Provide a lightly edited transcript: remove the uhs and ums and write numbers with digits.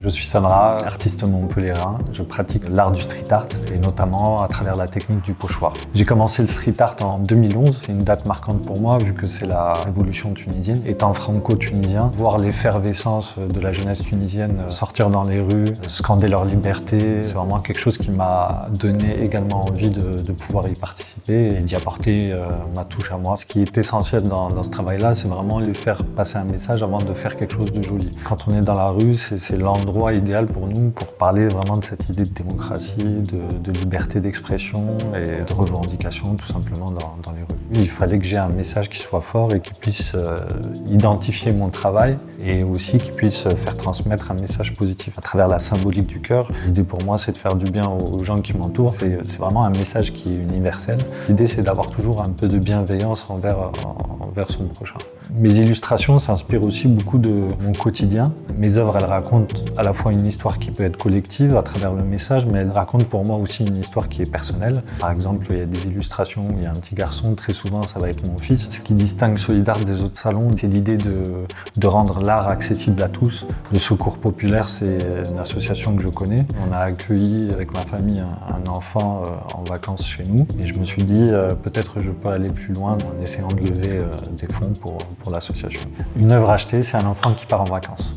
Je suis Sandra, artiste montpelliérain. Je pratique l'art du street art et notamment à travers la technique du pochoir. J'ai commencé le street art en 2011. C'est une date marquante pour moi vu que c'est la révolution tunisienne. Étant franco-tunisien, voir l'effervescence de la jeunesse tunisienne sortir dans les rues, scander leur liberté, c'est vraiment quelque chose qui m'a donné également envie de pouvoir y participer et d'y apporter ma touche à moi. Ce qui est essentiel dans ce travail-là, c'est vraiment lui faire passer un message avant de faire quelque chose de joli. Quand on est dans la rue, c'est l'endroit idéal pour nous pour parler vraiment de cette idée de démocratie, de liberté d'expression et de revendication tout simplement dans les rues. Il fallait que j'ai un message qui soit fort et qui puisse identifier mon travail et aussi qui puisse faire transmettre un message positif à travers la symbolique du cœur. L'idée pour moi, c'est de faire du bien aux gens qui m'entourent. C'est vraiment un message qui est universel. L'idée, c'est d'avoir toujours un peu de bienveillance envers son prochain. Mes illustrations s'inspirent aussi beaucoup de mon quotidien. Mes œuvres, elles racontent à la fois une histoire qui peut être collective à travers le message, mais elles racontent pour moi aussi une histoire qui est personnelle. Par exemple, il y a des illustrations où il y a un petit garçon, très souvent ça va être mon fils. Ce qui distingue Solid'Art des autres salons, c'est l'idée de rendre l'art accessible à tous. Le Secours Populaire, c'est une association que je connais. On a accueilli avec ma famille un enfant en vacances chez nous et je me suis dit peut-être je peux aller plus loin en essayant de lever des fonds pour l'association. Une œuvre achetée, c'est un enfant qui part en vacances.